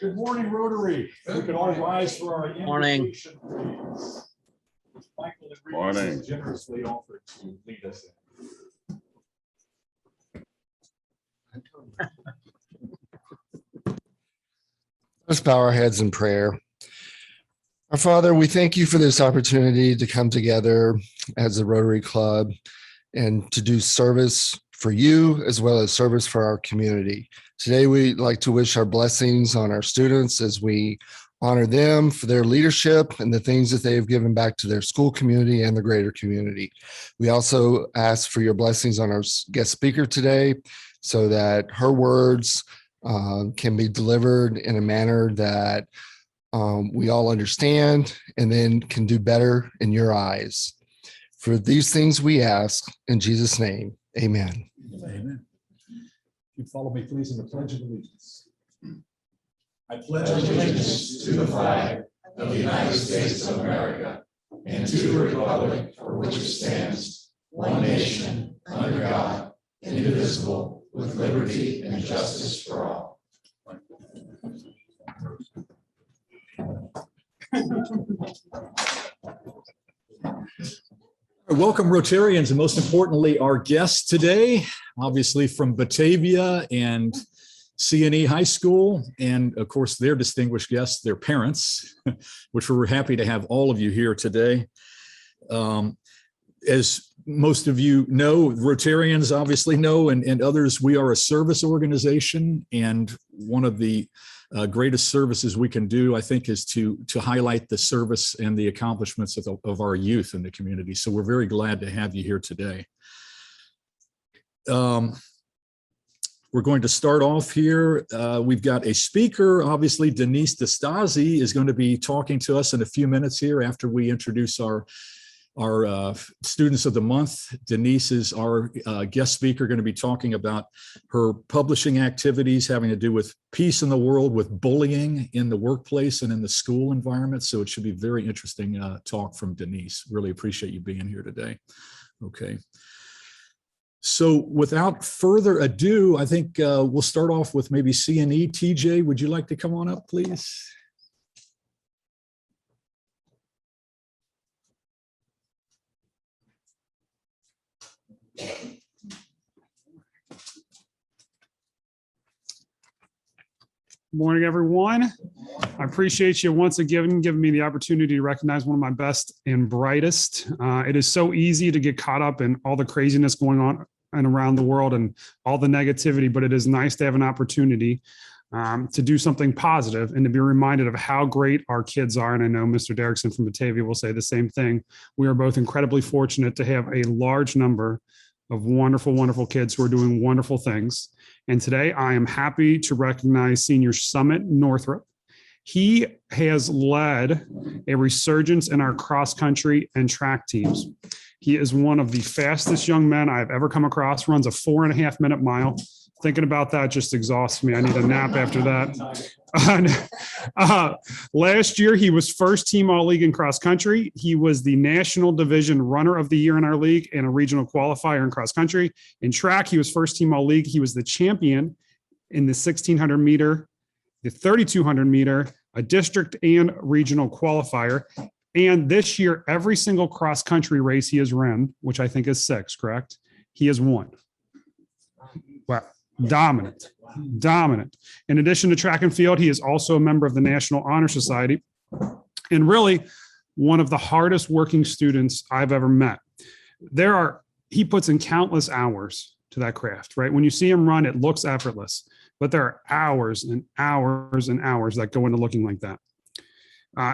Good morning, Rotary. We can all rise for our invocation, please. Michael and Reed Morning. generously offered to lead us in. Let's bow our heads in prayer. Our Father, we thank you for this opportunity to come together as a Rotary Club and to do service for you as well as service for our community. Today, we'd like to wish our blessings on our students as we honor them for their leadership and the things that they have given back to their school community and the greater community. We also ask for your blessings on our guest speaker today so that her words can be delivered in a manner that we all understand and then can do better in your eyes. For these things we ask in Jesus' name, amen. Amen. You follow me, please, in the Pledge of Allegiance. I pledge allegiance to the flag of the United States of America and to the republic for which it stands, one nation, under God, indivisible, with liberty and justice for all. Welcome, Rotarians, and most importantly, our guests today, obviously from Batavia and CNE High School, and of course, their distinguished guests, their parents, which we're happy to have all of you here today. As most of you know, Rotarians obviously know, and others, we are a service organization, and one of the greatest services we can do, I think, is to highlight the service and the accomplishments of our youth in the community. So we're very glad to have you here today. We're going to start off here. We've got a speaker. Obviously, Denise DeStasi is going to be talking to us in a few minutes here after we introduce our students of the month. Denise is our guest speaker, going to be talking about her publishing activities having to do with peace in the world, with bullying in the workplace and in the school environment. So it should be very interesting talk from Denise. Really appreciate you being here today. Okay. So without further ado, I think we'll start off with maybe CNE. TJ, would you like to come on up, please? Morning, everyone. I appreciate you once again giving me the opportunity to recognize one of my best and brightest. It is so easy to get caught up in all the craziness going on and around the world and all the negativity, but it is nice to have an opportunity to do something positive and to be reminded of how great our kids are. And I know Mr. Derrickson from Batavia will say the same thing. We are both incredibly fortunate to have a large number of wonderful, wonderful kids who are doing wonderful things. And today I am happy to recognize Senior Summit Northrop. He has led a resurgence in our cross country and track teams. He is one of the fastest young men I've ever come across, runs a 4.5 minute mile. Thinking about that just exhausts me. I need a nap after that. Last year, he was first team all-league in cross country. He was the national division runner of the year in our league and a regional qualifier in cross country. In track, he was first team all-league. He was the champion in the 1,600 meter, the 3,200 meter, a district and regional qualifier. And this year, every single cross country race he has run, which I think is 6, correct? He has won. Wow. Dominant. In addition to track and field, he is also a member of the National Honor Society and really one of the hardest working students I've ever met. He puts in countless hours to that craft, right? When you see him run, it looks effortless, but there are hours and hours and hours that go into looking like that.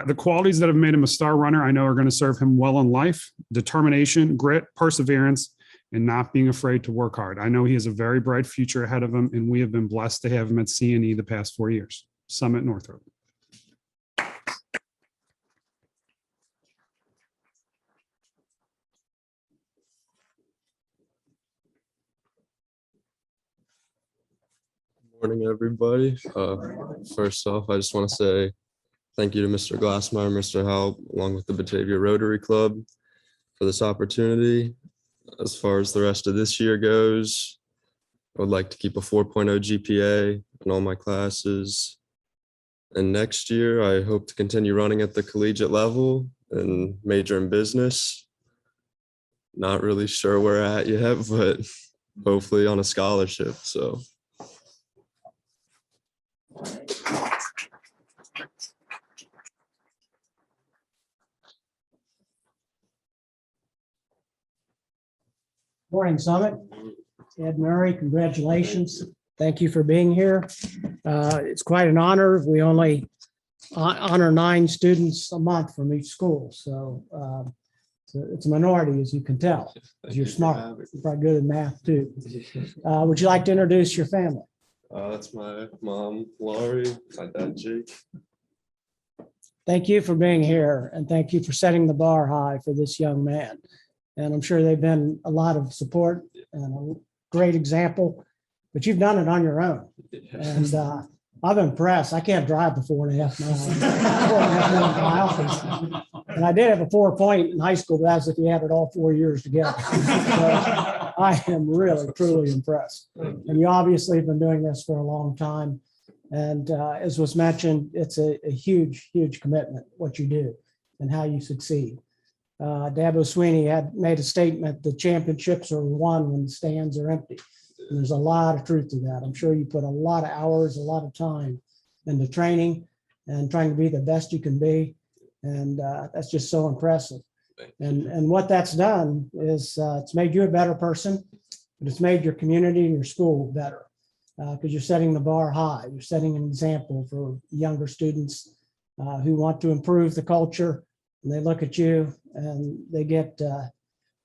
The qualities that have made him a star runner, I know are going to serve him well in life: determination, grit, perseverance, and not being afraid to work hard. I know he has a very bright future ahead of him, and we have been blessed to have him at CNE the past 4 years. Summit Northrop. Morning, everybody. First off, I just want to say thank you to Mr. Glassmeyer, Mr. Howell, along with the Batavia Rotary Club for this opportunity. As far as the rest of this year goes, I would like to keep a 4.0 GPA. I'd in all my classes. And next year, I hope to continue running at the collegiate level and major in business. Not really sure where at yet, but hopefully on a scholarship. So. Morning, Summit. Ed Murray, congratulations. Thank you for being here. It's quite an honor. We only honor 9 students a month from each school. So it's a minority, as you can tell. You're smart. You're probably good at math too. Would you like to introduce your family? That's my mom, Laurie, my dad, Jake. Thank you for being here, and thank you for setting the bar high for this young man. And I'm sure they've been a lot of support and a great example, but you've done it on your own. And I'm impressed. I can't drive the 4.5 miles. 4.5 miles. And I did have a 4 point in high school, but that's if you had it all 4 years together. So I am really, truly impressed. And you obviously have been doing this for a long time. And as was mentioned, it's a huge, huge commitment, what you do and how you succeed. Dabo Sweeney had made a statement, the championships are won when the stands are empty. And there's a lot of truth to that. I'm sure you put a lot of hours, a lot of time into training and trying to be the best you can be. And that's just so impressive. And what that's done is it's made you a better person, but it's made your community and your school better because you're setting the bar high. You're setting an example for younger students who want to improve the culture. And they look at you and they get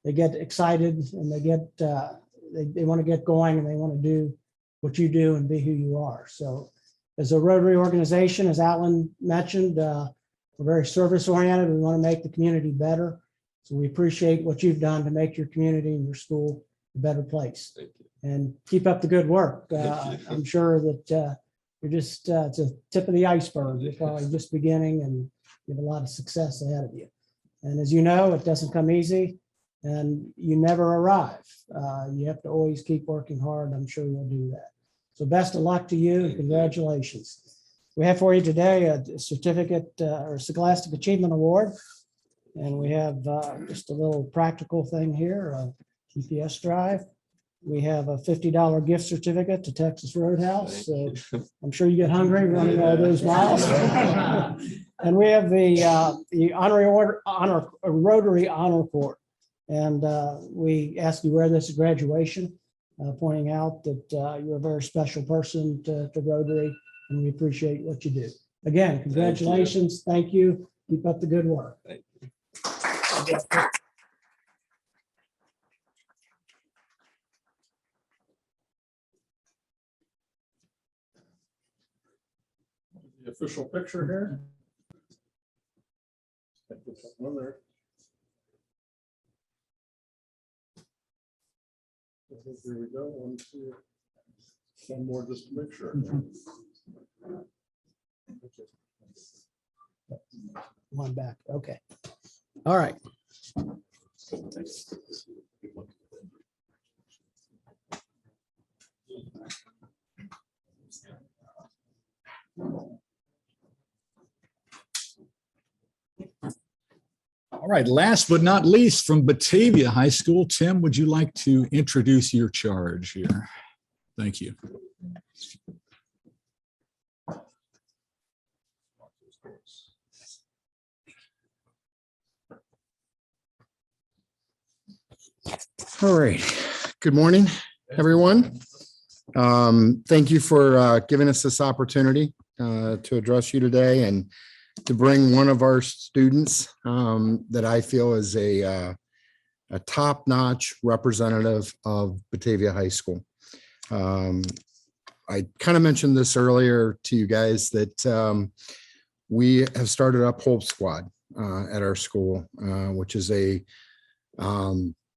excited and they want to get going and they want to do what you do and be who you are. So as a Rotary organization, as Alan mentioned, we're very service oriented. We want to make the community better. So we appreciate what you've done to make your community and your school a better place. And keep up the good work. I'm sure that you're just, it's a tip of the iceberg. You're probably just beginning and you have a lot of success ahead of you. And as you know, it doesn't come easy and you never arrive. You have to always keep working hard. I'm sure you'll do that. So best of luck to you and congratulations. We have for you today a certificate or Scholastic Achievement Award. And we have just a little practical thing here, a GPS drive. We have a $50 gift certificate to Texas Roadhouse. So I'm sure you get hungry running all those miles. And we have the Rotary Honor Court. And we ask you wear this at graduation, pointing out that you're a very special person to Rotary, and we appreciate what you do. Again, congratulations. Thank you. Keep up the good work. Thank you. The official picture here. One there. Here we go. 1, 2. One more just to make sure. One back. Okay. All right. All right, last but not least, from Batavia High School, Tim, would you like to introduce your charge here? Thank you. All right. Good morning, everyone. Thank you for giving us this opportunity to address you today and to bring one of our students that I feel is a top-notch representative of Batavia High School. I kind of mentioned this earlier to you guys that we have started up Hope Squad at our school, which is a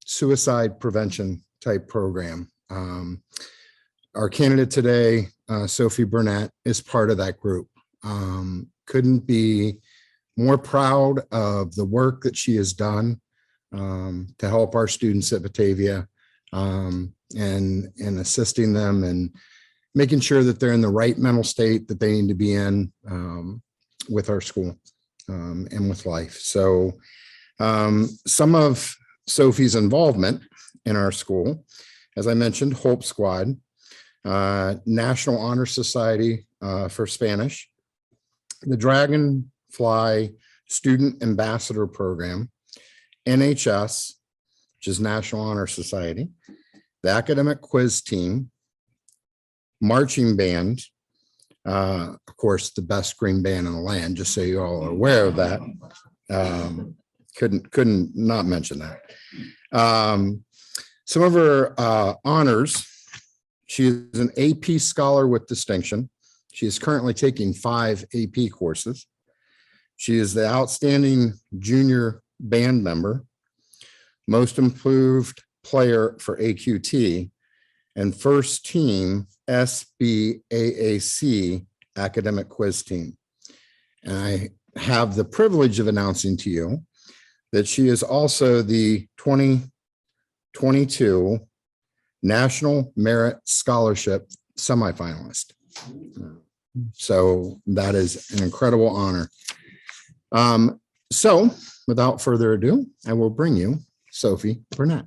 suicide prevention type program. Our candidate today, Sophie Burnett, is part of that group. Couldn't be more proud of the work that she has done to help our students at Batavia and assisting them making sure that they're in the right mental state that they need to be in with our school and with life. So some of Sophie's involvement in our school, as I mentioned, Hope Squad, National Honor Society for Spanish, the Dragonfly Student Ambassador Program, NHS, which is National Honor Society, the Academic Quiz Team, Marching Band, of course, the best green band in the land, just so you all are aware of that. Couldn't not mention that. Some of her honors: she is an AP Scholar with distinction. She is currently taking 5 AP courses. She is the Outstanding Junior Band Member, Most Improved Player for AQT, and First Team SBAAC Academic Quiz Team. And I have the privilege of announcing to you that she is also the 2022 National Merit Scholarship semifinalist. So that is an incredible honor. So without further ado, I will bring you Sophie Burnett.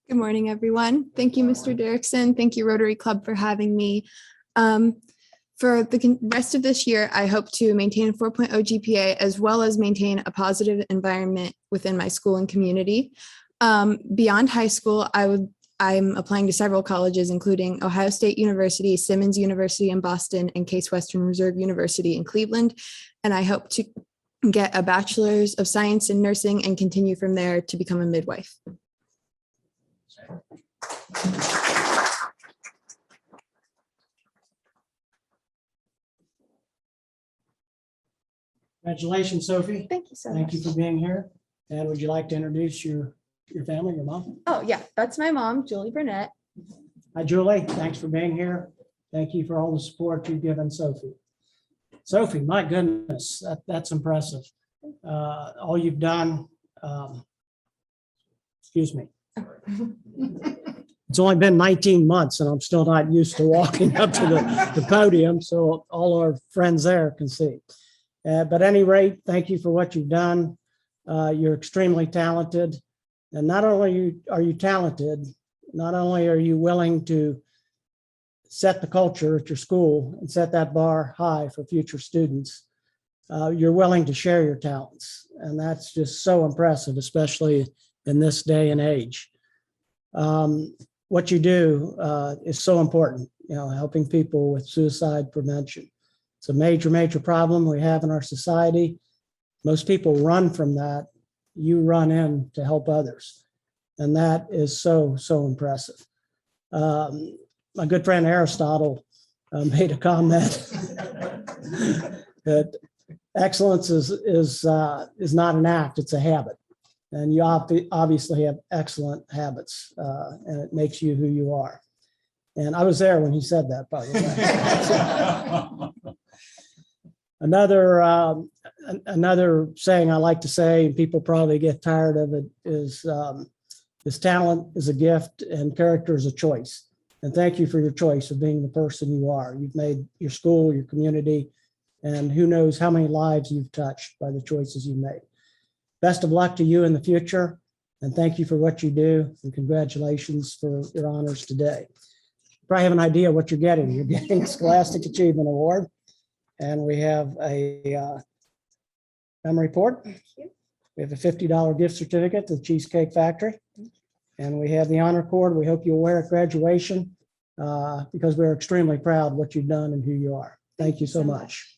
Good morning, everyone. Thank you, Mr. Derrickson. Thank you, Rotary Club, for having me. For the rest of this year, I hope to maintain a 4.0 GPA as well as maintain a positive environment within my school and community. Beyond high school, I'm applying to several colleges, including Ohio State University, Simmons University in Boston, and Case Western Reserve University in Cleveland. And I hope to get a bachelor's of science in nursing and continue from there to become a midwife. Congratulations, Sophie. Thank you so much. Thank you for being here. And would you like to introduce your family, your mom? Oh, yeah, that's my mom, Julie Burnett. Hi, Julie. Thanks for being here. Thank you for all the support you've given Sophie. Sophie, my goodness, that's impressive. All you've done, excuse me. It's only been 19 months and I'm still not used to walking up to the podium, so all our friends there can see. But at any rate, thank you for what you've done. You're extremely talented. And not only are you talented, not only are you willing to set the culture at your school and set that bar high for future students, you're willing to share your talents. And that's just so impressive, especially in this day and age. What you do is so important, helping people with suicide prevention. It's a major, major problem we have in our society. Most people run from that. You run in to help others. And that is so, so impressive. My good friend Aristotle made a comment that excellence is not an act, it's a habit. And you obviously have excellent habits, and it makes you who you are. And I was there when he said that, by the way. Another saying I like to say, and people probably get tired of it, is talent is a gift and character is a choice. And thank you for your choice of being the person you are. You've made your school, your community, and who knows how many lives you've touched by the choices you made. Best of luck to you in the future, and thank you for what you do, and congratulations for your honors today. You probably have an idea what you're getting. You're getting a Scholastic Achievement Award, and we have a memory report. We have a $50 gift certificate to the Cheesecake Factory, and we have the honor cord. We hope you'll wear at graduation because we're extremely proud of what you've done and who you are. Thank you so much.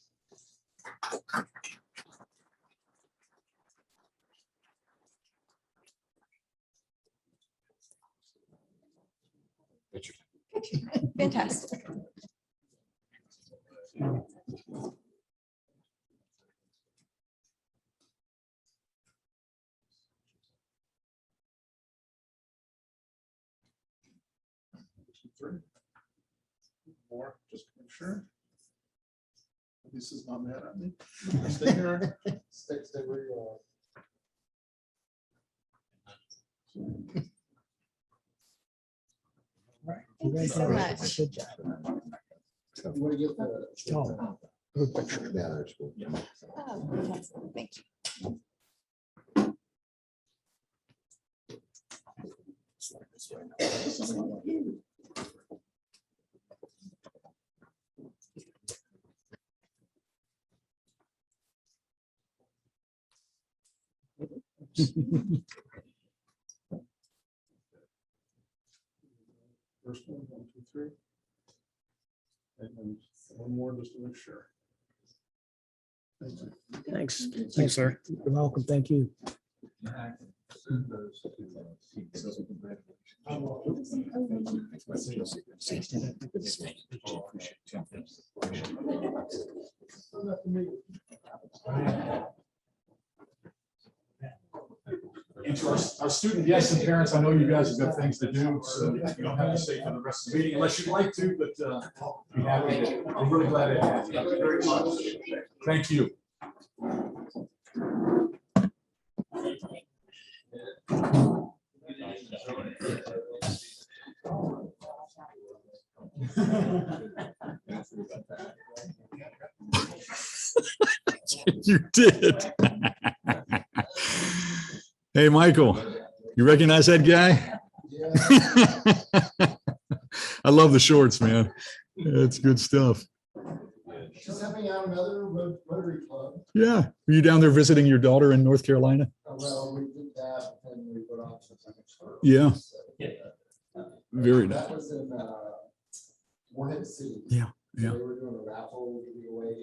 Fantastic. More, just to make sure. This is not mad at me. Stay here. Stay where you are. Thank you so much. Good job. Oh, Oh, thank you. First one, 1, 2, 3. And then one more just to make sure. Thank you. Thanks. Thanks, sir. You're welcome. Thank you. And to our student guests and parents, I know you guys have got things to do, so you don't have to stay for the rest of the meeting unless you'd like to, but be happy to. I'm really glad to have you. Thank you very much. Thank you. You did. Hey, Michael, you recognize that guy? I love the shorts, man. It's good stuff. She's having out another Rotary Club. Yeah. Were you down there visiting your daughter in North Carolina? Well, we did that and we put on some. Yeah. Very nice. That was in Morehead City. Yeah, yeah. So they were doing a raffle, giving away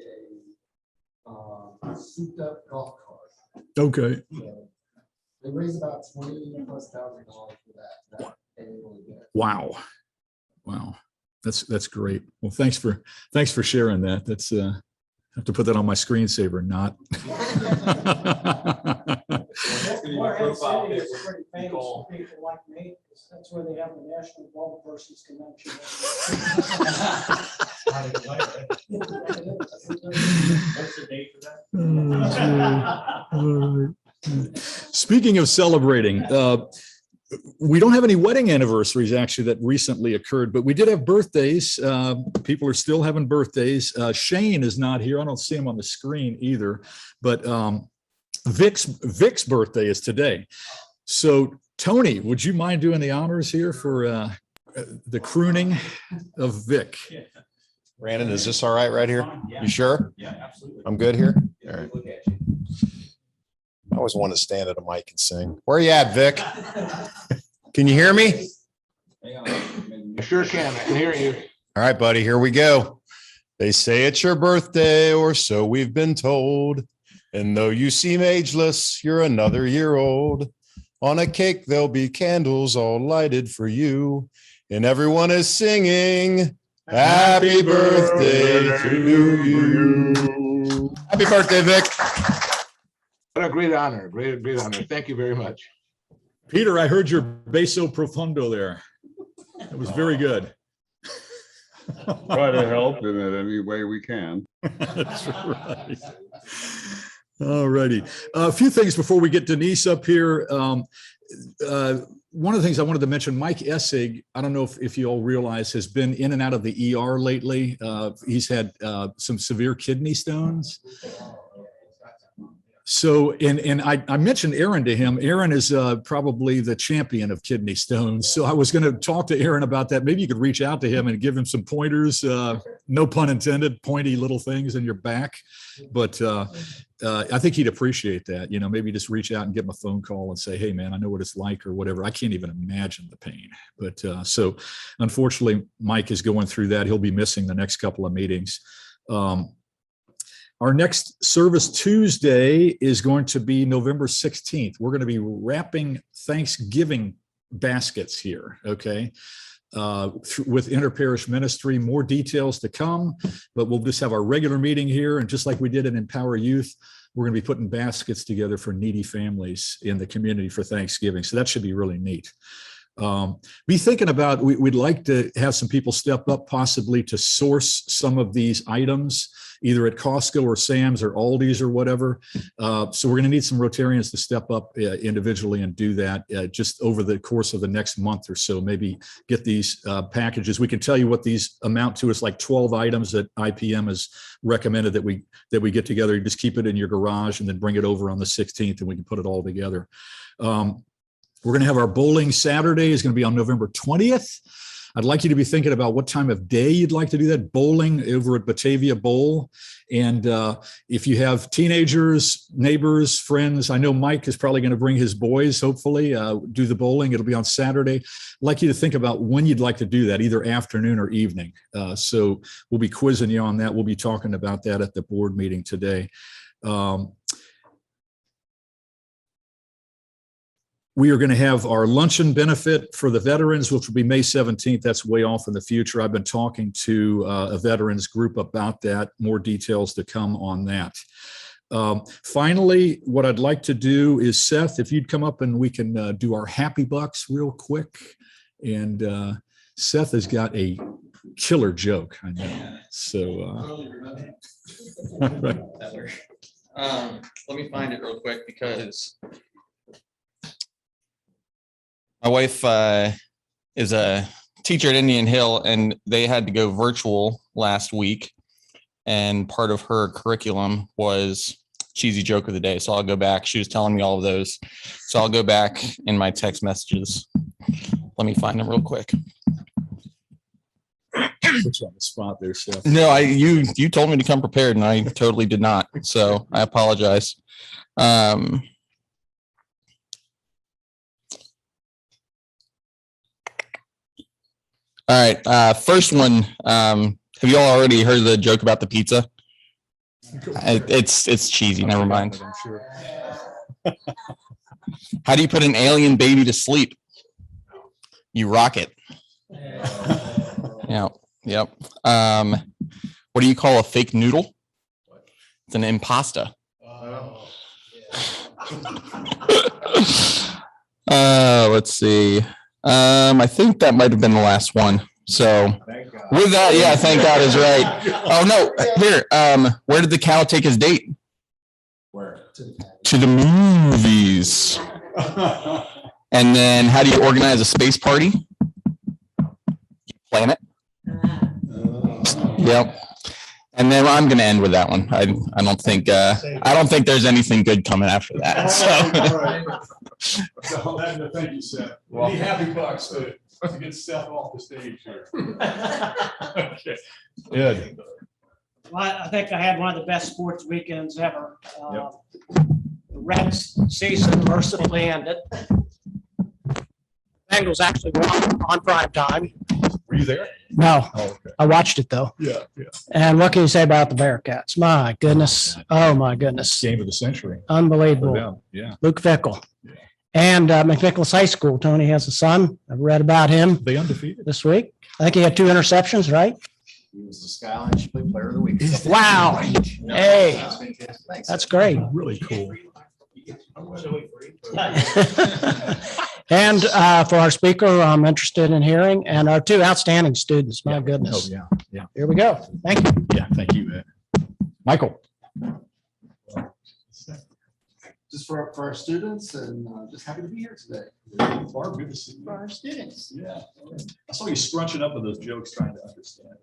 a souped up golf cart. Okay. So they raised about $20,000+ for that annual event. Wow. Wow. That's great. Well, thanks for sharing that. That's I have to put that on my screensaver, not. Morehead City is pretty famous for people like me, 'cause that's where they have the National Golf Persons Convention. What's the date for that? All right. Speaking of celebrating, we don't have any wedding anniversaries actually that recently occurred, but we did have birthdays. People are still having birthdays. Shane is not here. I don't see him on the screen either, but Vic's birthday is today. So Tony, would you mind doing the honors here for the crooning of Vic? Brandon, is this all right here? Yeah. You sure? Yeah, absolutely. I'm good here? Yeah, All right. look at you. I always want to stand at a mic and sing. Where are you at, Vic? Can you hear me? Hang on. I sure can. I can hear you. All right, buddy, here we go. They say it's your birthday, or so we've been told. And though you seem ageless, you're another year old. On a cake, there'll be candles all lighted for you. And everyone is singing, happy birthday to you. Happy birthday, Vic. What a great honor. Great honor. Thank you very much. Peter, I heard your basso profundo there. It was very good. Try to help in it any way we can. That's right. All righty. A few things before we get Denise up here. One of the things I wanted to mention, Mike Essig, I don't know if you all realize, has been in and out of the ER lately. He's had some severe kidney stones. So, and I mentioned Aaron to him. Aaron is probably the champion of kidney stones. So I was going to talk to Aaron about that. Maybe you could reach out to him and give him some pointers, no pun intended, pointy little things in your back. But I think he'd appreciate that. Maybe just reach out and give him a phone call and say, hey, man, I know what it's like or whatever. I can't even imagine the pain. But so unfortunately, Mike is going through that. He'll be missing the next couple of meetings. Our next service Tuesday is going to be November 16th. We're going to be wrapping Thanksgiving baskets here, okay, with interparish ministry. More details to come, but we'll just have our regular meeting here. And just like we did in Empower Youth, we're going to be putting baskets together for needy families in the community for Thanksgiving. So that should be really neat. Be thinking about, we'd like to have some people step up possibly to source some of these items, either at Costco or Sam's or Aldi's or whatever. So we're going to need some Rotarians to step up individually and do that just over the course of the next month or so. Maybe get these packages. We can tell you what these amount to. It's like 12 items that IPM has recommended that we get together. You just keep it in your garage and then bring it over on the 16th and we can put it all together. We're going to have our bowling Saturday is going to be on November 20th. I'd like you to be thinking about what time of day you'd like to do that. Bowling over at Batavia Bowl. And if you have teenagers, neighbors, friends, I know Mike is probably going to bring his boys, hopefully, do the bowling. It'll be on Saturday. I'd like you to think about when you'd like to do that, either afternoon or evening. So we'll be quizzing you on that. We'll be talking about that at the board meeting today. We are going to have our luncheon benefit for the veterans, which will be May 17th. That's way off in the future. I've been talking to a veterans group about that. More details to come on that. Finally, what I'd like to do is, Seth, if you'd come up and we can do our happy bucks real quick. And Seth has got a killer joke, I know. So, right. Let me find it real quick because my wife is a teacher at Indian Hill, and they had to go virtual last week. And part of her curriculum was cheesy joke of the day. So I'll go back. She was telling me all of those. So I'll go back in my text messages. Let me find them real quick. Put you on the spot there, Seth. No, you told me to come prepared, and I totally did not. So I apologize. All right. First one. Have you all already heard the joke about the pizza? It's cheesy. Never mind. I'm sure. How do you put an alien baby to sleep? You rock it. Yeah. Yep. What do you call a fake noodle? It's an impasta. Let's see. I think that might have been the last one. So with that, yeah, thank God is right. Oh no, here. Where did the cow take his date? Where? To the movies. And then how do you organize a space party? You plan it. Yep. And then I'm going to end with that one. I don't think there's anything good coming after that. So. Thank you, Seth. We need happy bucks to get Seth off the stage here. Okay. Good. Well, I think I had one of the best sports weekends ever. The Reds season mercifully ended. Bengals actually won on prime time. Were you there? No, Oh, okay. I watched it though. Yeah, yeah. And what can you say about the Bearcats? My goodness. Oh, my goodness. Game of the century. For Unbelievable. them. Yeah. Luke Fickle. Yeah. And McNicholas High School, Tony has a son. I've read about him They undefeated. this week. I think he had 2 interceptions, right? He was the Skyline Chipley Player of the Week. Wow. Hey, that's great. Really cool. And for our speaker, I'm interested in hearing, and our 2 outstanding students. My Oh, goodness. yeah, yeah. Here we go. Thank you. Yeah, thank you, Ed. Michael. Just for our students, and just happy to be here today. Barb, good to see you. For our students. Yeah. I saw you scrunching up with those jokes trying to understand.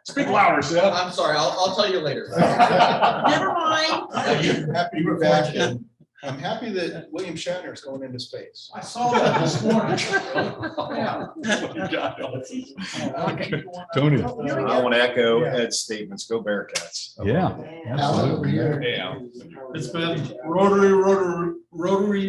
Speak louder, Seth. I'm sorry, I'll tell you later. Never mind. Happy to be back, and I'm happy that William Shatner is going into space. I saw that this morning. Tony. I want to echo Ed's statements. Go Bearcats. Yeah. Alan over here. Yeah. It's been Rotary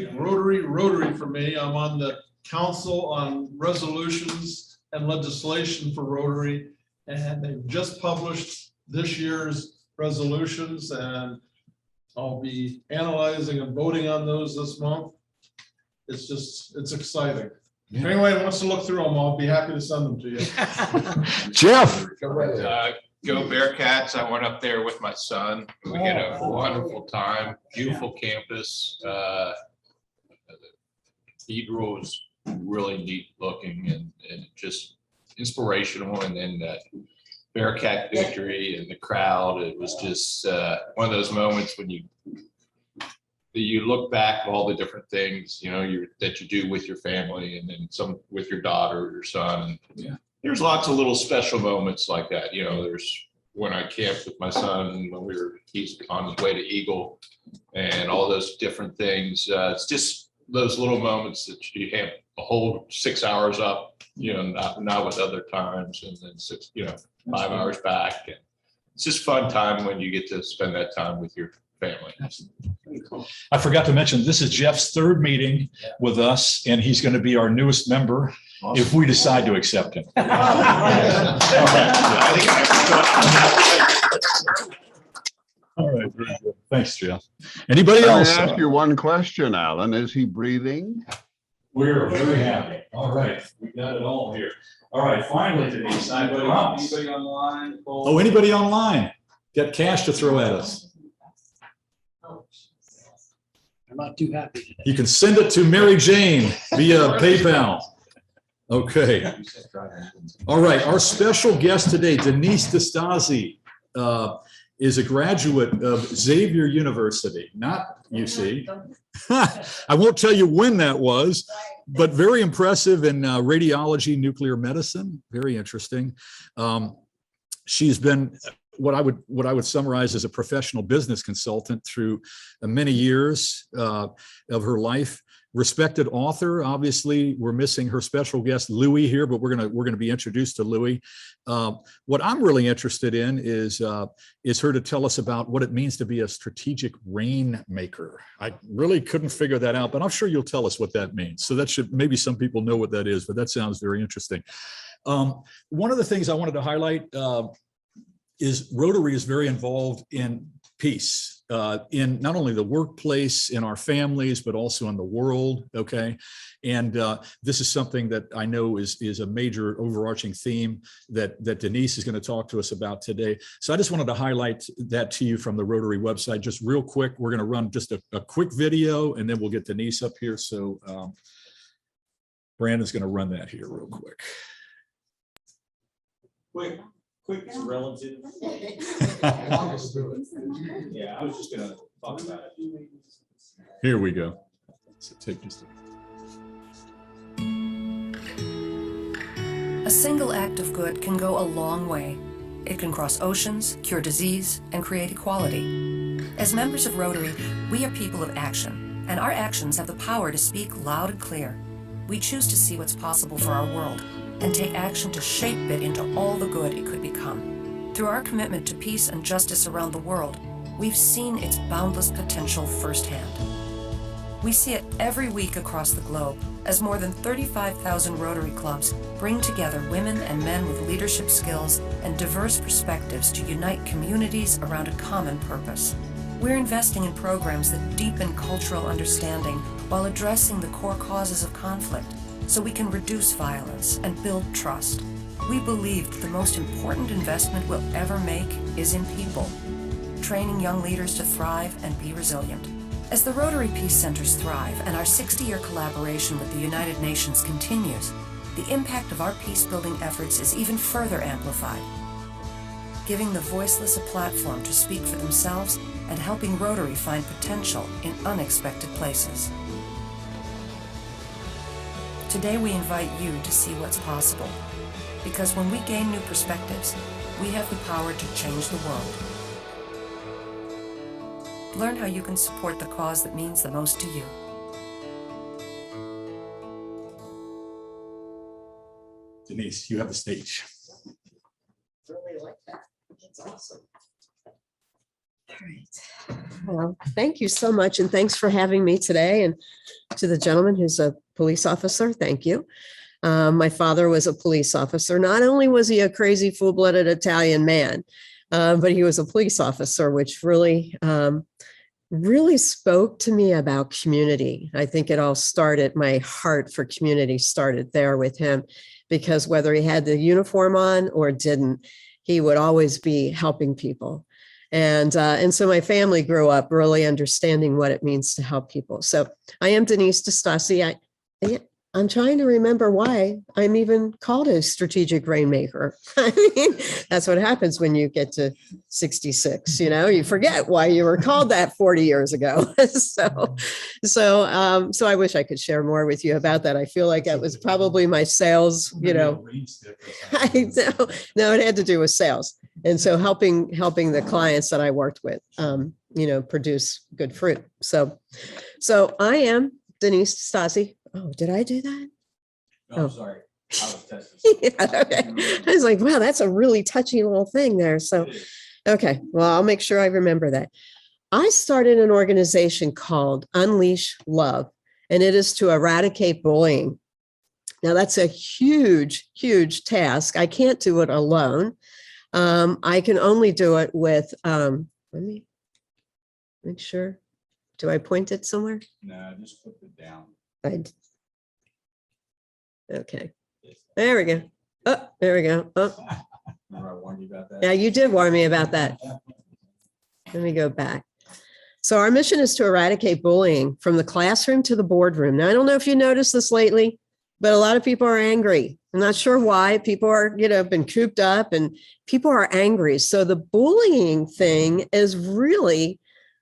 for me. I'm on the Council on Resolutions and Legislation for Rotary, and they've just published this year's resolutions, and I'll be analyzing and voting on those this month. It's exciting. If anyone wants to look through them, I'll be happy to send them to you. Jeff. Go Bearcats. I went up there with my son. We had a wonderful time. Beautiful campus. cathedral is really neat looking and just inspirational. And then that Bearcat victory and the crowd, it was just one of those moments when you look back at all the different things, that you do with your family, and then some with your daughter or your son. And there's lots of little special moments like that. There's when I camped with my son when he's on his way to Eagle, and all those different things. It's just those little moments that you have a whole 6 hours up, not with other times, and then 5 hours back. And it's just fun time when you get to spend that time with your family. I forgot to mention, this is Jeff's third meeting with us, and he's going to be our newest member if we decide to accept him. All right, very good. Thanks, Jeff. Anybody Can I else? ask you one question, Alan? Is he breathing? We're very happy. All right, we got it all here. All right, finally, Denise. Anybody online? Oh, anybody online? Got cash to throw at us? I'm not too happy today. You can send it to Mary Jane via PayPal. Okay. All right. Our special guest today, Denise DeStasi, is a graduate of Xavier University, not UC. I won't tell you when that was, but very impressive in radiology, nuclear medicine. Very interesting. She's been what I would summarize as a professional business consultant through many years of her life. Respected author. Obviously, we're missing her special guest Louis here, but we're gonna be introduced to Louis. What I'm really interested in is her to tell us about what it means to be a strategic rainmaker. I really couldn't figure that out, but I'm sure you'll tell us what that means. So that should, maybe some people know what that is, but that sounds very interesting. One of the things I wanted to highlight is Rotary is very involved in peace, in not only the workplace, in our families, but also in the world, okay? And this is something that I know is a major overarching theme that Denise is gonna talk to us about today. So I just wanted to highlight that to you from the Rotary website, just real quick. We're gonna run just a quick video, and then we'll get Denise up here. So Brandon's gonna run that here real quick. Quick is relative. Yeah, I was just gonna talk about it. Here we go. So take just a single act of good can go a long way. It can cross oceans, cure disease, and create equality. As members of Rotary, we are people of action, and our actions have the power to speak loud and clear. We choose to see what's possible for our world and take action to shape it into all the good it could become. Through our commitment to peace and justice around the world, we've seen its boundless potential firsthand. We see it every week across the globe as more than 35,000 Rotary clubs bring together women and men with leadership skills and diverse perspectives to unite communities around a common purpose. We're investing in programs that deepen cultural understanding while addressing the core causes of conflict, so we can reduce violence and build trust. We believe the most important investment we'll ever make is in people, training young leaders to thrive and be resilient. As the Rotary Peace Centers thrive and our 60-year collaboration with the United Nations continues, the impact of our peace-building efforts is even further amplified, giving the voiceless a platform to speak for themselves and helping Rotary find potential in unexpected places. Today we invite you to see what's possible, because when we gain new perspectives, we have the power to change the world. Learn how you can support the cause that means the most to you. Denise, you have the stage. Really like that. That's awesome. All right. Well, thank you so much. And thanks for having me today. And to the gentleman who's a police officer, thank you. My father was a police officer. Not only was he a crazy, full-blooded Italian man, but he was a police officer, which really spoke to me about community. I think it all started, my heart for community started there with him, because whether he had the uniform on or didn't, he would always be helping people. And so my family grew up really understanding what it means to help people. So I am Denise DeStasi. Yeah, I'm trying to remember why I'm even called a strategic rainmaker. I mean, that's what happens when you get to 66, you forget why you were called that 40 years ago. So I wish I could share more with you about that. I feel like that was probably my sales, I know. No, it had to do with sales. And so helping the clients that I worked with, produce good fruit. So I am Denise Stasi. Oh, did I do that? No, I'm sorry. I was testing. Yeah, okay. I was like, wow, that's a really touchy little thing there. So, okay, well, I'll make sure I remember that. I started an organization called Unleash Love, and it is to eradicate bullying. Now, that's a huge, huge task. I can't do it alone. I can only do it with, let me make sure. Do I point it somewhere? No, just put it down. Okay. There we go. Oh, there we go. Oh. Remember I warned you about that? Yeah, you did warn me about that. Let me go back. So our mission is to eradicate bullying from the classroom to the boardroom. Now, I don't know if you noticed this lately, but a lot of people are angry. I'm not sure why. People are, been cooped up and people are angry. So the bullying thing is really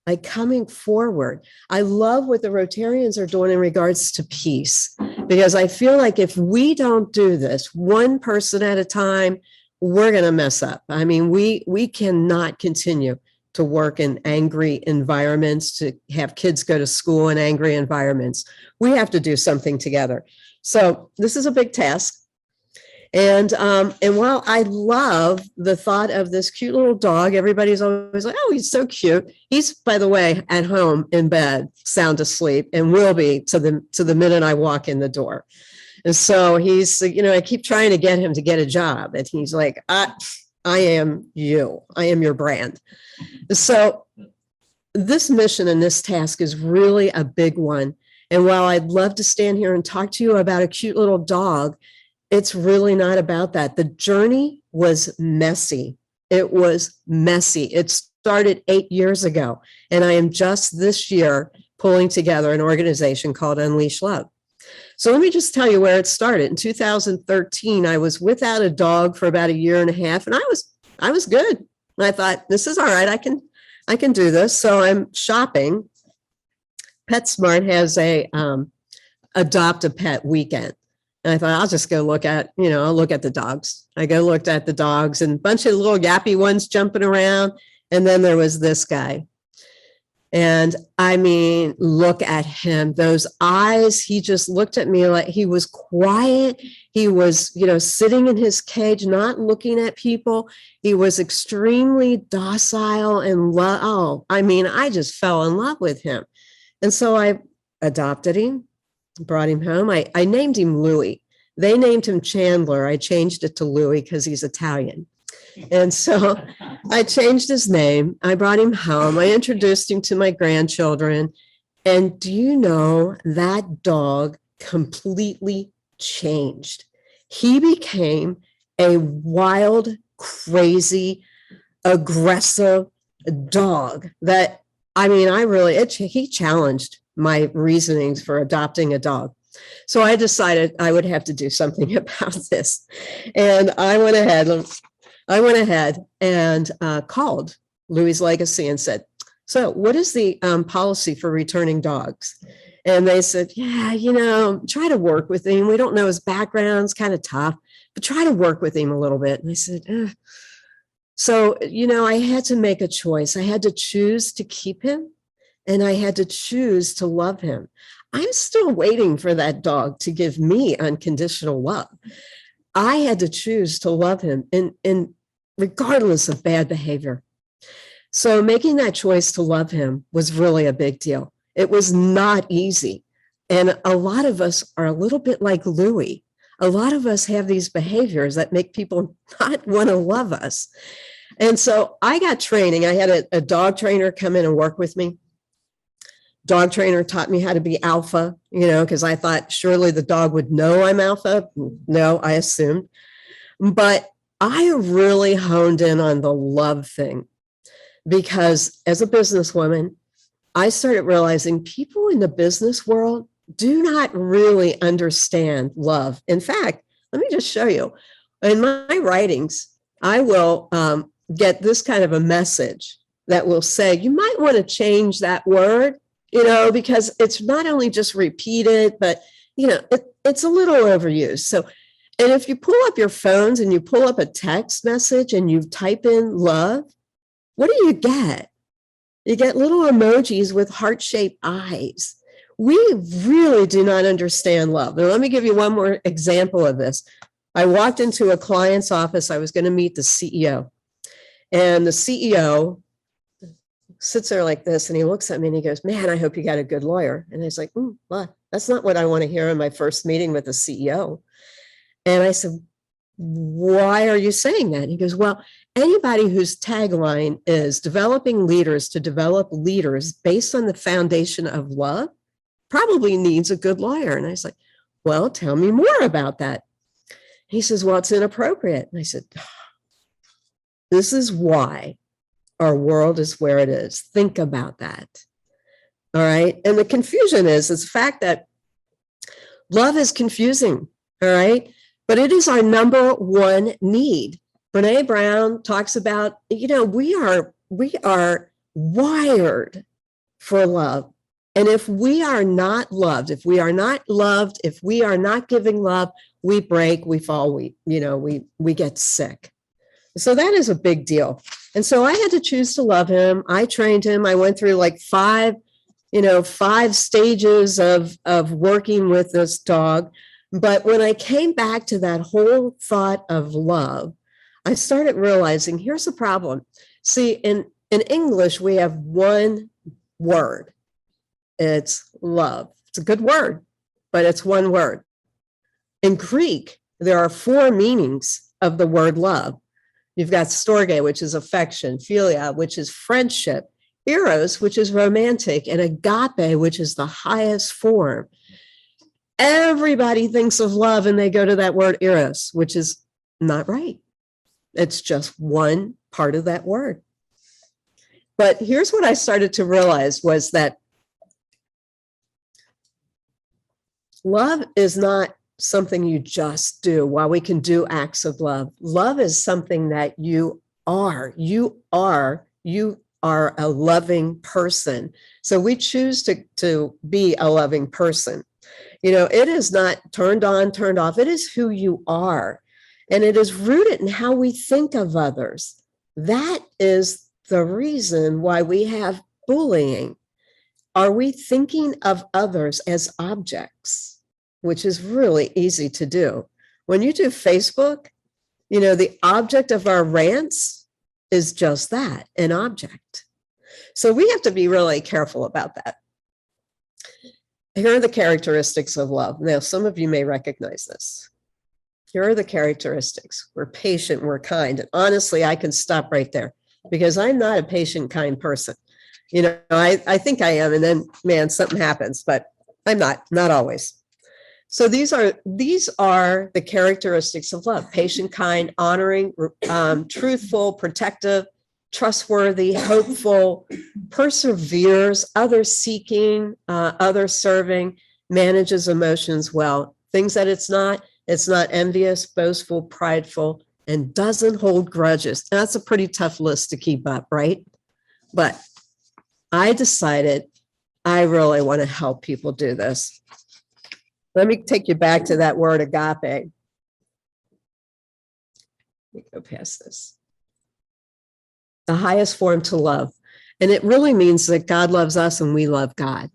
like coming forward. I love what the Rotarians are doing in regards to peace, because I feel like if we don't do this one person at a time, we're going to mess up. I mean, we cannot continue to work in angry environments, to have kids go to school in angry environments. We have to do something together. So this is a big task. And while I love the thought of this cute little dog, everybody's always like, oh, he's so cute. He's, by the way, at home in bed, sound asleep, and will be to the minute I walk in the door. And so he's, I keep trying to get him to get a job. And he's like, I am you. I am your brand. So this mission and this task is really a big one. And while I'd love to stand here and talk to you about a cute little dog, it's really not about that. The journey was messy. It was messy. It started 8 years ago. And I am just this year pulling together an organization called Unleash Love. So let me just tell you where it started. In 2013, I was without a dog for about 1.5 years, and I was good. And I thought, this is all right. I can do this. So I'm shopping. PetSmart has a adopt a pet weekend. And I thought, I'll just go look at the dogs. I looked at the dogs and a bunch of little yappy ones jumping around. And then there was this guy. And I mean, look at him, those eyes. He just looked at me like he was quiet. He was, sitting in his cage, not looking at people. He was extremely docile and I just fell in love with him. And so I adopted him, brought him home. I named him Louis. They named him Chandler. I changed it to Louis because he's Italian. And so I changed his name. I brought him home. I introduced him to my grandchildren. And do you know, that dog completely changed. He became a wild, crazy, aggressive dog that, he challenged my reasonings for adopting a dog. So I decided I would have to do something about this. And I went ahead and called Louis Legacy and said, so what is the policy for returning dogs? And they said, yeah, try to work with him. We don't know his background's kind of tough, but try to work with him a little bit. And I said, So, I had to make a choice. I had to choose to keep him, and I had to choose to love him. I'm still waiting for that dog to give me unconditional love. I had to choose to love him, and regardless of bad behavior. So making that choice to love him was really a big deal. It was not easy. And a lot of us are a little bit like Louis. A lot of us have these behaviors that make people not want to love us. And so I got training. I had a dog trainer come in and work with me. Dog trainer taught me how to be alpha, because I thought surely the dog would know I'm alpha. No, I assumed. But I really honed in on the love thing, because as a businesswoman, I started realizing people in the business world do not really understand love. In fact, let me just show you. In my writings, I will get this kind of a message that will say, you might want to change that word, because it's not only just repeated, but, it's a little overused. So, and if you pull up your phones and you pull up a text message and you type in love, what do you get? You get little emojis with heart-shaped eyes. We really do not understand love. Now, let me give you one more example of this. I walked into a client's office. I was going to meet the CEO. And the CEO sits there like this, and he looks at me and he goes, man, I hope you got a good lawyer. And I was like, well, that's not what I want to hear in my first meeting with the CEO. And I said, why are you saying that? And he goes, well, anybody whose tagline is developing leaders to develop leaders based on the foundation of love probably needs a good lawyer. And I was like, well, tell me more about that. He says, well, it's inappropriate. And I said, this is why our world is where it is. Think about that. All right. And the confusion is the fact that love is confusing. All right. But it is our number one need. Brene Brown talks about, we are wired for love. And if we are not loved, if we are not giving love, we break, we fall, we get sick. So that is a big deal. And so I had to choose to love him. I trained him. I went through like five stages of working with this dog. But when I came back to that whole thought of love, I started realizing here's the problem. See, in English, we have one word. It's love. It's a good word, but it's one word. In Greek, there are four meanings of the word love. You've got storge, which is affection, philia, which is friendship, eros, which is romantic, and agape, which is the highest form. Everybody thinks of love and they go to that word eros, which is not right. It's just one part of that word. But here's what I started to realize was that love is not something you just do. While we can do acts of love, love is something that you are. You are a loving person. So we choose to be a loving person. It is not turned on, turned off. It is who you are. And it is rooted in how we think of others. That is the reason why we have bullying. Are we thinking of others as objects, which is really easy to do? When you do Facebook, the object of our rants is just that, an object. So we have to be really careful about that. Here are the characteristics of love. Now, some of you may recognize this. Here are the characteristics. We're patient, we're kind. And honestly, I can stop right there because I'm not a patient, kind person. I think I am, and then, man, something happens, but I'm not always. So these are the characteristics of love: patient, kind, honoring, truthful, protective, trustworthy, hopeful, perseveres, others seeking, others serving, manages emotions well. Things that it's not envious, boastful, prideful, and doesn't hold grudges. That's a pretty tough list to keep up, right? But I decided I really want to help people do this. Let me take you back to that word agape. Let me go past this. The highest form to love. And it really means that God loves us and we love God.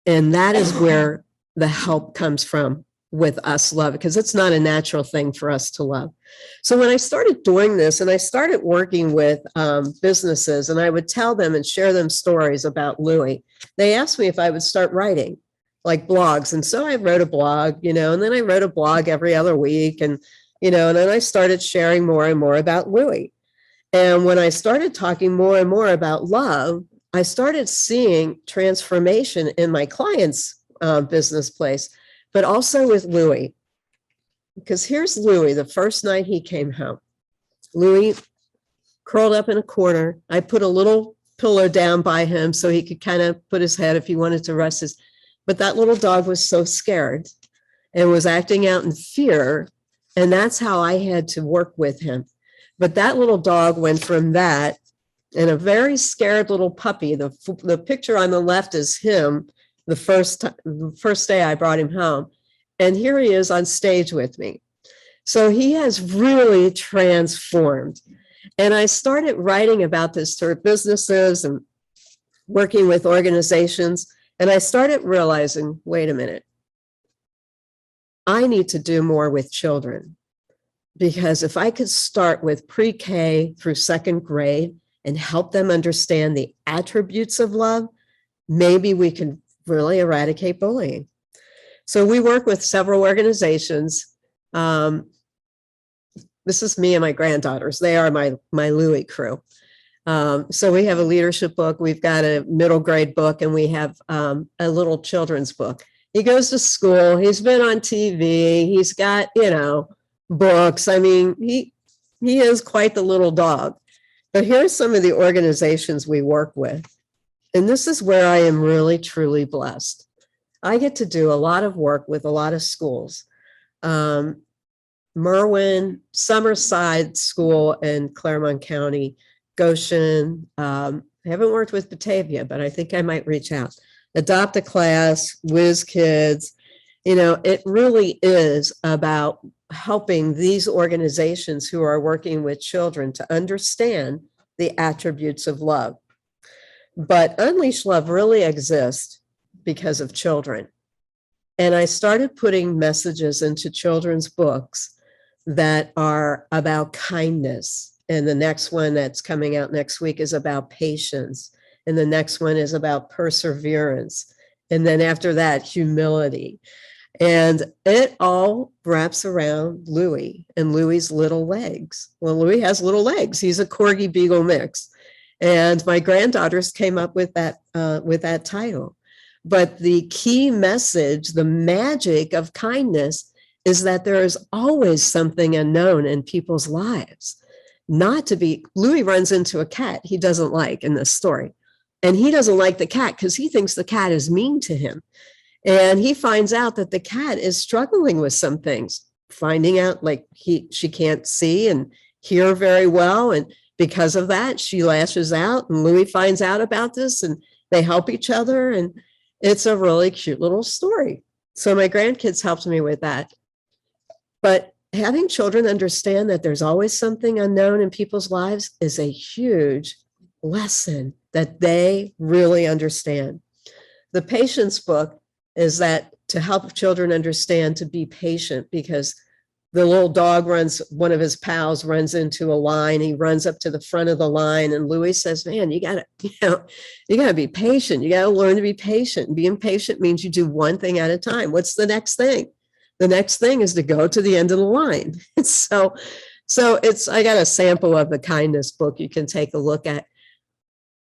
And that is where the help comes from with us love, because it's not a natural thing for us to love. So when I started doing this and I started working with businesses, and I would tell them and share them stories about Louis, they asked me if I would start writing like blogs. And so I wrote a blog, and then I wrote a blog every other week. And then I started sharing more and more about Louis. And when I started talking more and more about love, I started seeing transformation in my clients' business place, but also with Louis. Because here's Louis, the first night he came home. Louis curled up in a corner. I put a little pillow down by him so he could kind of put his head if he wanted to rest his. but that little dog was so scared and was acting out in fear. And that's how I had to work with him. But that little dog went from that and a very scared little puppy. The picture on the left is him the first day I brought him home. And here he is on stage with me. So he has really transformed. And I started writing about this to businesses and working with organizations. And I started realizing, wait a minute, I need to do more with children. Because if I could start with pre-K through second grade and help them understand the attributes of love, maybe we can really eradicate bullying. So we work with several organizations. This is me and my granddaughters. They are my Louis crew. So we have a leadership book. We've got a middle grade book, and we have a little children's book. He goes to school. He's been on TV. He's got, books. I mean, he is quite the little dog. But here's some of the organizations we work with. And this is where I am really, truly blessed. I get to do a lot of work with a lot of schools. Merwin, Summerside School in Clermont County, Goshen. I haven't worked with Batavia, but I think I might reach out. Adopt a Class, Whiz Kids. It really is about helping these organizations who are working with children to understand the attributes of love. But Unleash Love really exists because of children. And I started putting messages into children's books that are about kindness. And the next one that's coming out next week is about patience. And the next one is about perseverance. And then after that, humility. And it all wraps around Louis and Louis's little legs. Well, Louis has little legs. He's a Corgi Beagle mix. And my granddaughters came up with that title. But the key message, the magic of kindness, is that there is always something unknown in people's lives. Louis runs into a cat he doesn't like in this story. And he doesn't like the cat because he thinks the cat is mean to him. And he finds out that the cat is struggling with some things, finding out like she can't see and hear very well. And because of that, she lashes out, and Louis finds out about this, and they help each other. And it's a really cute little story. So my grandkids helped me with that. But having children understand that there's always something unknown in people's lives is a huge lesson that they really understand. The patience book is that to help children understand to be patient, because the little dog one of his pals runs into a line. He runs up to the front of the line, and Louis says, man, you gotta be patient. You gotta learn to be patient. And being patient means you do one thing at a time. What's the next thing? The next thing is to go to the end of the line. So I got a sample of the kindness book you can take a look at.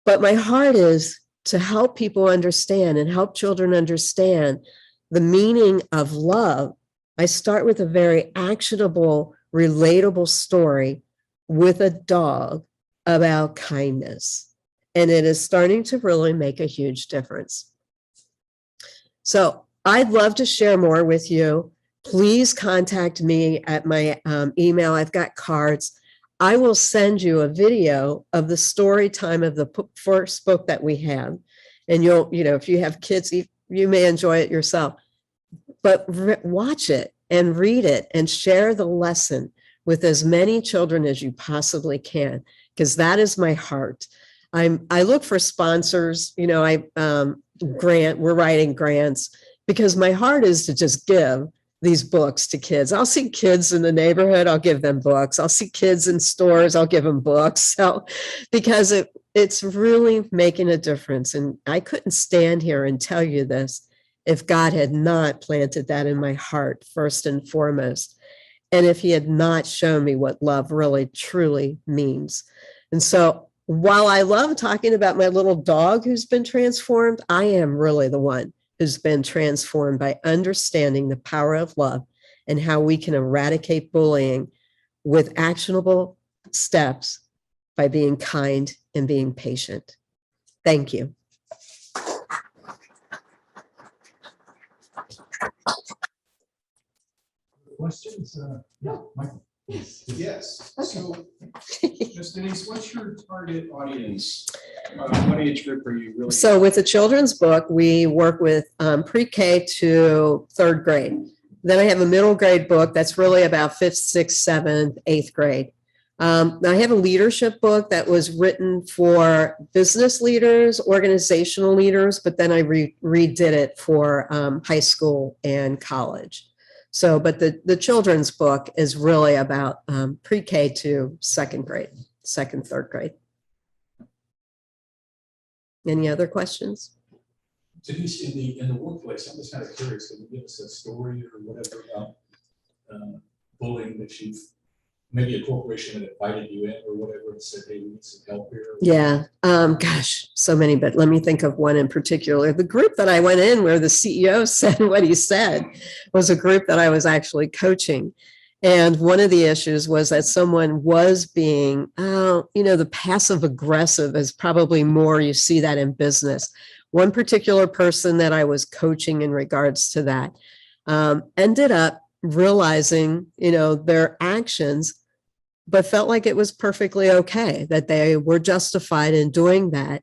But my heart is to help people understand and help children understand the meaning of love. I start with a very actionable, relatable story with a dog about kindness. And it is starting to really make a huge difference. So I'd love to share more with you. Please contact me at my email. I've got cards. I will send you a video of the story time of the first book that we have. And if you have kids, you may enjoy it yourself. But watch it and read it and share the lesson with as many children as you possibly can, because that is my heart. I look for sponsors. We're writing grants because my heart is to just give these books to kids. I'll see kids in the neighborhood, I'll give them books. I'll see kids in stores, I'll give them books. So because it's really making a difference. And I couldn't stand here and tell you this if God had not planted that in my heart first and foremost, and if he had not shown me what love really truly means. And so while I love talking about my little dog who's been transformed, I am really the one who's been transformed by understanding the power of love and how we can eradicate bullying with actionable steps by being kind and being patient. Thank you. questions? Yeah, Michael. Yes, so, Ms. Denise, what's your target audience? What age group are you really? So with the children's book, we work with pre-K to third grade. Then I have a middle grade book that's really about fifth, sixth, seventh, eighth grade. I have a leadership book that was written for business leaders, organizational leaders, but then I redid it for high school and college. So, but the children's book is really about pre-K to second grade, second, third grade. Any other questions? Denise, in the workplace, I'm just kind of curious, can you give us a story or whatever about bullying that you've, maybe a corporation that invited you in or whatever and said, hey, we need some help here? Yeah, gosh, so many, but let me think of one in particular. The group that I went in where the CEO said what he said was a group that I was actually coaching. And one of the issues was that someone was being, the passive aggressive is probably more, you see that in business. One particular person that I was coaching in regards to that ended up realizing, their actions, but felt like it was perfectly okay, that they were justified in doing that.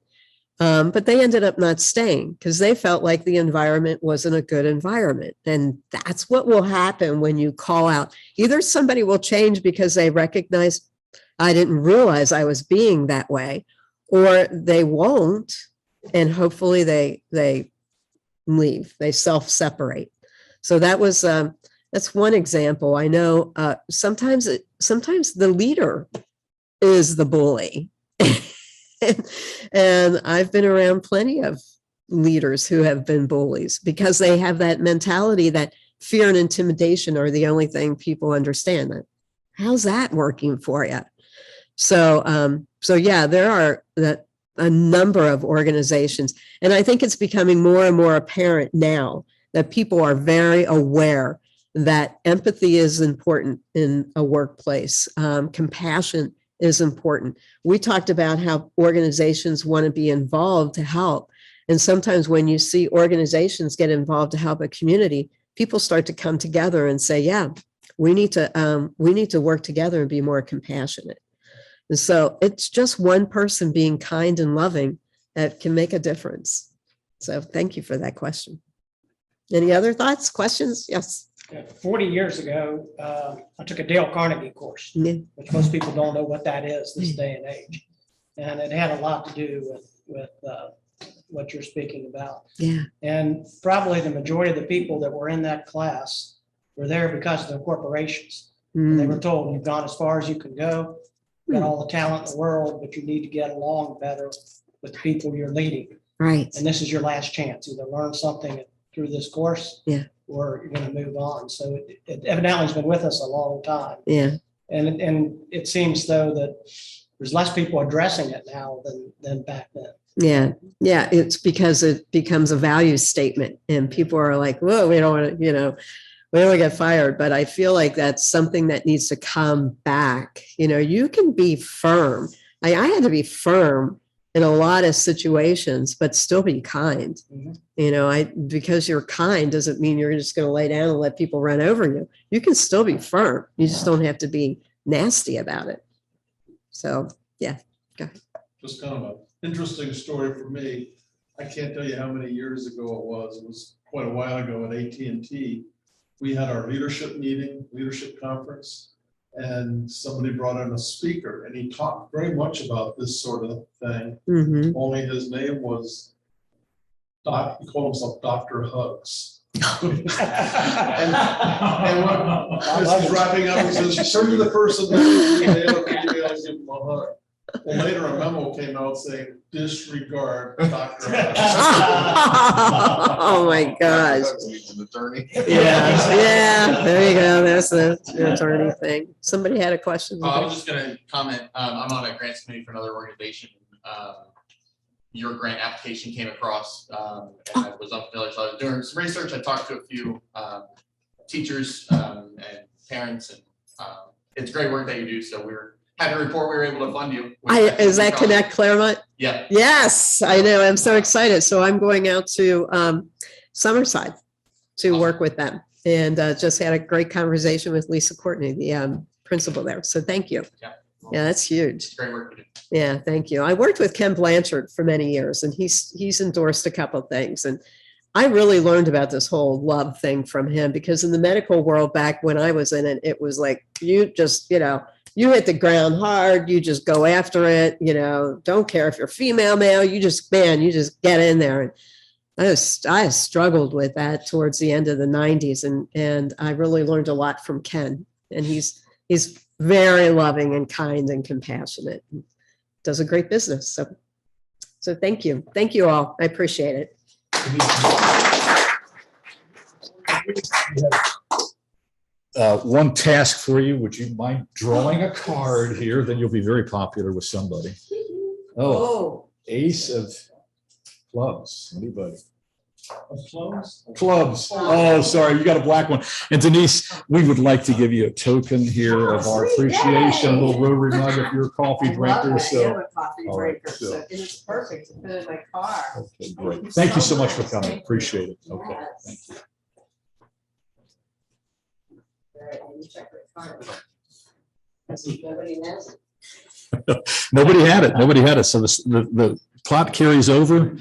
But they ended up not staying because they felt like the environment wasn't a good environment. And that's what will happen when you call out. Either somebody will change because they recognize, I didn't realize I was being that way, or they won't. And hopefully they leave, they self-separate. So that was, that's one example. I know sometimes the leader is the bully. And I've been around plenty of leaders who have been bullies because they have that mentality that fear and intimidation are the only thing people understand. How's that working for you? So yeah, there are a number of organizations, and I think it's becoming more and more apparent now that people are very aware that empathy is important in a workplace. Compassion is important. We talked about how organizations want to be involved to help. And sometimes when you see organizations get involved to help a community, people start to come together and say, yeah, we need to work together and be more compassionate. And so it's just one person being kind and loving that can make a difference. So thank you for that question. Any other thoughts, questions? Yes. 40 years ago, I took a Dale Carnegie course, which most people don't know what that is this day and age. And it had a lot to do with what you're speaking about. Yeah. And probably the majority of the people that were in that class were there because of their corporations. And they were told, you've gone as far as you can go, you've got all the talent in the world, but you need to get along better with the people you're leading. Right. And this is your last chance. Either learn something through this course, or you're going to move on. So it evidently has been with us a long time. Yeah. And it seems though that there's less people addressing it now than back then. Yeah. Yeah. It's because it becomes a value statement and people are like, whoa, we don't want to, we don't want to get fired. But I feel like that's something that needs to come back. You can be firm. I had to be firm in a lot of situations, but still be kind. Because you're kind doesn't mean you're just going to lay down and let people run over you. You can still be firm. You just don't have to be nasty about it. So yeah, go ahead. Just kind of an interesting story for me. I can't tell you how many years ago it was. It was quite a while ago at AT&T. We had our leadership conference. And somebody brought in a speaker and he talked very much about this sort of thing. Only his name was he called himself Dr. Hugs. and as he's wrapping up, he says, turn to the person next to the other female and give him a hug. Well, later a memo came out saying, disregard Dr. Hugs. Oh my gosh. An attorney. Yeah. There you go. That's the attorney thing. Somebody had a question. I was just going to comment. I'm on a grants committee for another organization. Your grant application came across and I was unfamiliar. So I was doing some research. I talked to a few teachers and parents, and it's great work that you do. So we're happy to report we were able to fund you. Is that Connect Clermont? Yeah. Yes, I know. I'm so excited. So I'm going out to Summerside to work with them. and just had a great conversation with Lisa Courtney, the principal there. So thank you. Yeah, that's huge. Great work you do. Yeah, thank you. I worked with Ken Blanchard for many years, and he's endorsed a couple of things. And I really learned about this whole love thing from him, because in the medical world back when I was in it, it was like, you just, you hit the ground hard, you just go after it, don't care if you're female, male, you just get in there. And I struggled with that towards the end of the 90s, and I really learned a lot from Ken. And he's very loving and kind and compassionate. Does a great business. So thank you. Thank you all. I appreciate it. One task for you. Would you mind drawing a card here? Then you'll be very popular with somebody. Oh, ace of clubs. Anybody? Clubs. Oh, sorry. You got a black one. And Denise, we would like to give you a token here of our appreciation, a little Rotary mug if you're a coffee drinker. So, all right, so it's perfect to put in my car. Okay, great. Thank you so much for coming. Appreciate it. Okay, thank you. Nobody has it. Nobody had it. Nobody had it. So the plot carries over.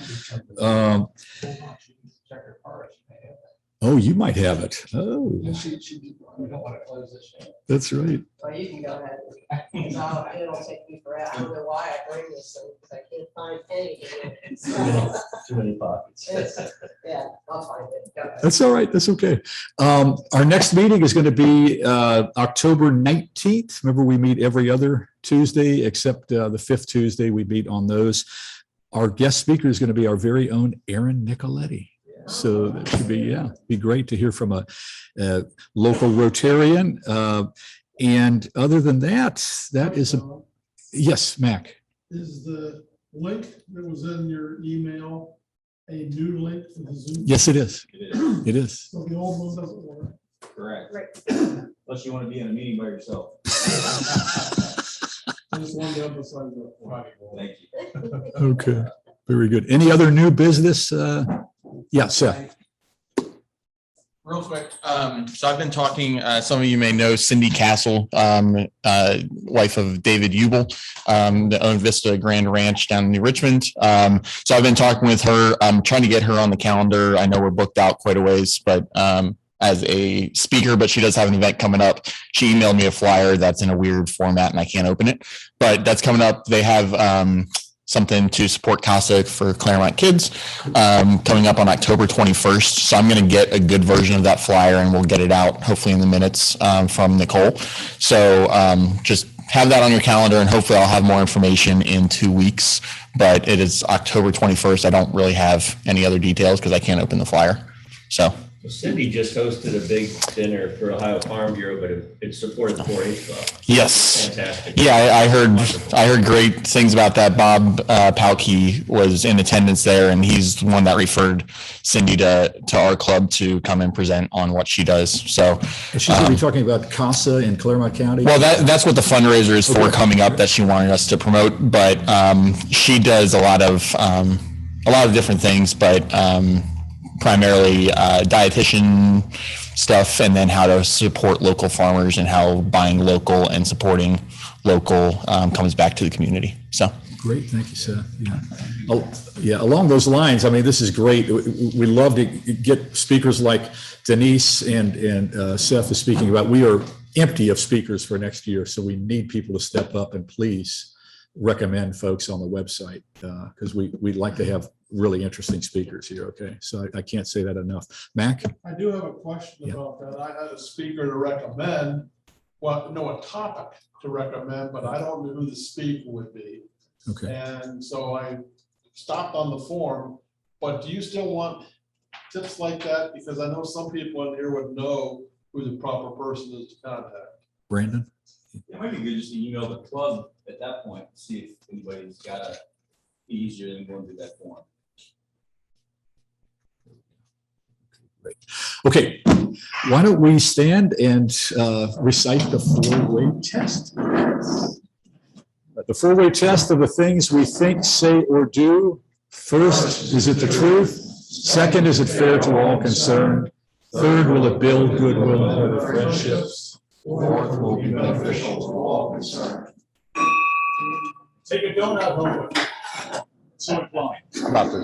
Oh, you might have it. Oh, that's right. Well, you can go ahead. It'll take me forever. I don't know why I bring this thing, because I can't find anything. Too many pockets. Yeah, I'll find it. Go ahead. That's all right. That's okay. Our next meeting is going to be October 19th. Remember, we meet every other Tuesday except the fifth Tuesday. We meet on those. Our guest speaker is going to be our very own Aaron Nicoletti. So that should be great to hear from a local Rotarian. And other than that, yes, Mac. Is the link that was in your email a new link for the Zoom? Yes, it is. It is. So the old one doesn't work. Correct. Unless you want to be in a meeting by yourself. I just wanted to emphasize that. Thank you. Okay, very good. Any other new business? Yeah, Seth. Real quick, so I've been talking, some of you may know Cindy Castle, wife of David Ubel, that owned Vista Grand Ranch down in New Richmond. So I've been talking with her. I'm trying to get her on the calendar. I know we're booked out quite a ways, but as a speaker, but she does have an event coming up. She emailed me a flyer that's in a weird format and I can't open it, but that's coming up. They have something to support CASA for Clermont kids coming up on October 21st. So I'm going to get a good version of that flyer and we'll get it out hopefully in the minutes from Nicole. So just have that on your calendar and hopefully I'll have more information in 2 weeks, but it is October 21st. I don't really have any other details because I can't open the flyer. So Cindy just hosted a big dinner for Ohio Farm Bureau, but it supported the 4-H club. yes. Fantastic. Yeah, I heard great things about that. Bob Palkey was in attendance there, and he's the one that referred Cindy to our club to come and present on what she does. So She's going to be talking about CASA in Clermont County. Well, that's what the fundraiser is for coming up that she wanted us to promote. But she does a lot of different things, but primarily dietitian stuff, and then how to support local farmers and how buying local and supporting local comes back to the community. So great. Thank you, Seth. Yeah. Oh, yeah. Along those lines, I mean, this is great. We love to get speakers like Denise and Seth is speaking about. We are empty of speakers for next year. So we need people to step up and please recommend folks on the website because we'd like to have really interesting speakers here. Okay. So I can't say that enough. Mac? I do have a question about that. I had a speaker to recommend, a topic to recommend, but I don't know who the speaker would be. Okay. And so I stopped on the form, but do you still want tips like that? Because I know some people in here would know who the proper person is to contact. Brandon? It might be good just to email the club at that point, see if anybody's got a easier than going through that form. Great. Okay, why don't we stand and recite the four-way test? The four-way test of the things we think, say, or do. First, is it the truth? Second, is it fair to all concerned? Third, will it build goodwill and better friendships? Fourth, will be beneficial to all concerned. Take a donut home with you. So inclined. About this.